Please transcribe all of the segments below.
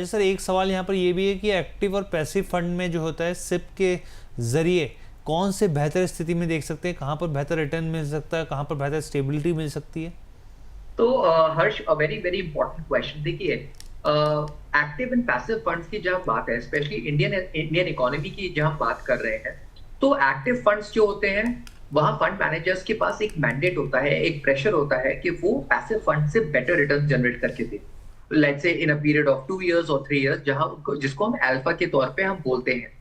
अच्छा सर, एक सवाल यहाँ पर ये भी है कि एक्टिव और पैसिव फंड में जो होता है सिप के जरिए कौन से बेहतर स्थिति में देख सकते हैं, कहाँ पर बेहतर रिटर्न मिल सकता है, कहाँ पर बेहतर स्टेबिलिटी मिल सकती है? तो Harsh, a very very important question. देखिए, एक्टिव एंड पैसिव फंड्स की जब बात है, स्पेशली इंडियन इंडियन इकोनॉमी की जब हम बात कर रहे हैं, तो एक्टिव फंड्स जो होते हैं वहां फंड मैनेजर्स के पास एक मैंडेट होता है, एक प्रेशर होता है कि वो पैसिव फंड से बेटर रिटर्न जनरेट करके दे, let's say in a period of 2 years और 3 इयर्स, जहां उनको, जिसको हम अल्फा के तौर पे हम बोलते हैं।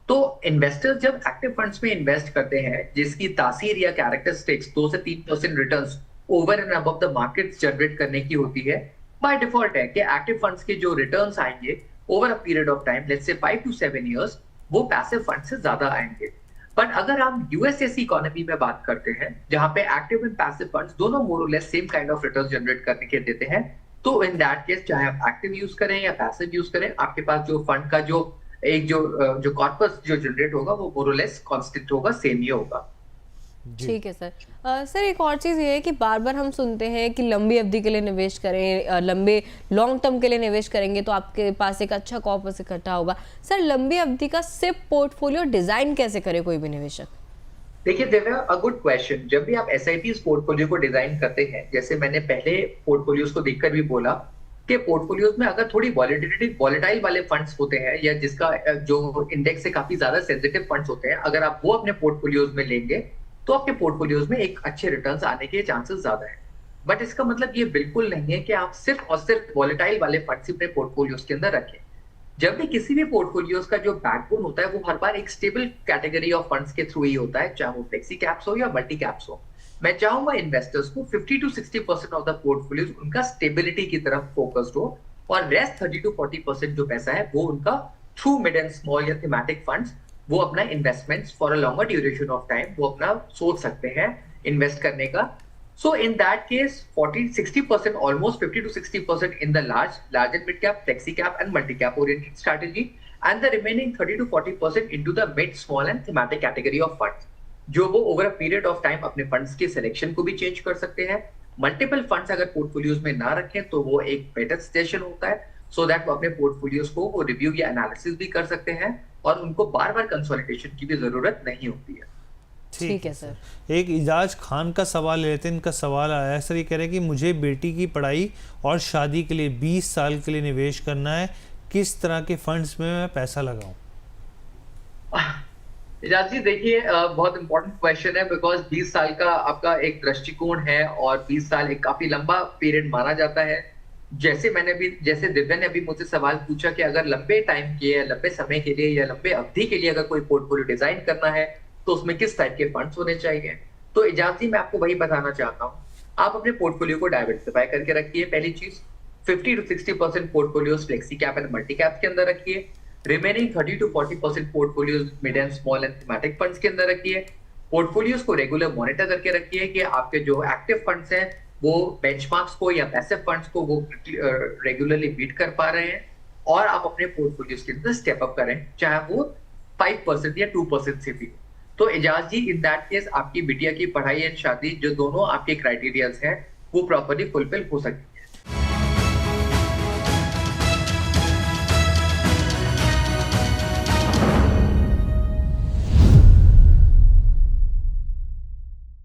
तो इन्वेस्टर्स जब एक्टिव फंड्स में इन्वेस्ट करते हैं जिसकी तासीर या कैरेक्टरिस्टिक्स 2 से 3% returns over and above the markets generate करने की होती है, बाय डिफॉल्ट है कि एक्टिव फंड्स के जो रिटर्न्स आएंगे over a period of time, let's say 5 to 7 years, वो पैसिव फंड से ज्यादा आएंगे। बट अगर हम यूएसएसी इकोनॉमी में बात करते हैं जहां पे एक्टिव एंड पैसिव फंड्स दोनों मोर और less same kind of return generate करने के देते हैं, तो इन दैट केस चाहे आप एक्टिव यूज करें या पैसिव यूज करें, आपके पास जो फंड का जो कॉर्पस जो जनरेट होगा वो मोर और लेस कांस्टेंट होगा, सेम ही होगा। जी। ठीक है सर। सर एक और चीज़ ये है कि बार बार हम सुनते हैं कि लंबी अवधि के लिए निवेश करें, लंबे लॉन्ग टर्म के लिए निवेश करेंगे तो आपके पास एक अच्छा कॉर्पस इकट्ठा होगा। सर लंबी अवधि का सिप पोर्टफोलियो डिजाइन कैसे करे कोई भी निवेशक? देखिए दिव्या, अ गुड क्वेश्चन। जब भी आप एसआईपीज पोर्टफोलियो को डिजाइन करते हैं, जैसे मैंने पहले पोर्टफोलियोज को देखकर भी बोला कि पोर्टफोलियोज में अगर थोड़ी वॉलेटाइल वाले फंड्स होते हैं या जिसका जो इंडेक्स से काफी ज्यादा सेंसिटिव फंड्स होते हैं, अगर आप वो अपने पोर्टफोलियोज में लेंगे तो आपके पोर्टफोलियोज में एक अच्छे रिटर्न्स आने के चांसेस ज्यादा है। बट इसका मतलब ये बिल्कुल नहीं है कि आप सिर्फ और सिर्फ वॉलेटाइल वाले फंड्स अपने पोर्टफोलियोज के अंदर रखें। जब भी किसी भी पोर्टफोलियोज का जो बैकबोन होता है वो हर बार एक स्टेबल कैटेगरी ऑफ फंड्स के थ्रू ही होता है, चाहे वो फ्लेक्सी कैप्स हो या मल्टी कैप्स हो। मैं चाहूंगा इन्वेस्टर्स को 50 to 60% ऑफ द पोर्टफोलियोज उनका स्टेबिलिटी की तरफ फोकस्ड हो, और रेस्ट 30 to 40% जो पैसा है वो उनका थ्रू मिड एंड स्मॉल या थीमेटिक फंड्स, वो अपना investments for a longer duration of time वो अपना सोच सकते हैं इन्वेस्ट करने का। So in that case, 40-60%, almost 50 to 60% in the large and mid cap, flexi cap and multi cap oriented strategy, and the remaining 30 to 40% into the mid, small and thematic category of funds, जो वो over a period of time अपने funds के selection को भी change कर सकते हैं। Multiple funds अगर portfolios में ना रखें तो वो एक better suggestion होता है, so that वो अपने portfolios को वो review या analysis भी कर सकते हैं और उनको बार-बार consolidation की भी जरूरत नहीं होती है। ठीक है सर। एक इजाज खान का सवाल लेते हैं। इनका सवाल आया है सर, ये कह रहे हैं कि मुझे बेटी की पढ़ाई और शादी के लिए 20 साल के लिए निवेश करना है, किस तरह के फंड्स में मैं पैसा लगाऊं? इजाज जी देखिए, बहुत इंपॉर्टेंट क्वेश्चन है, बिकॉज 20 साल का आपका एक दृष्टिकोण है और 20 साल एक काफी लंबा पीरियड माना जाता है। जैसे दिव्या ने अभी मुझसे सवाल पूछा कि अगर लंबे टाइम के या लंबे समय के लिए या लंबे अवधि के लिए अगर कोई पोर्टफोलियो डिजाइन करना है तो उसमें किस टाइप के फंड्स होने चाहिए, तो इजाज जी मैं आपको वही बताना चाहता हूँ। आप अपने पोर्टफोलियो को डाइवर्सिफाई करके रखिए। पहली चीज, 50 to 60% portfolio flexi cap and multi cap के अंदर रखिए। Remaining 30 to 40% portfolio mid and small and thematic funds के अंदर रखिए। पोर्टफोलियोज को रेगुलर मॉनिटर करके रखिए कि आपके जो एक्टिव फंड्स हैं वो बेंचमार्क्स को या पैसिव फंड्स को वो रेगुलरली बीट कर पा रहे हैं, और आप अपने पोर्टफोलियोज के अंदर स्टेप अप करें, चाहे वो 5% या 2% से भी। तो इजाज जी इन दैट केस आपकी बिटिया की पढ़ाई एंड शादी जो दोनों आपके क्राइटेरियाज हैं वो प्रॉपर्ली फुलफिल हो सकती है।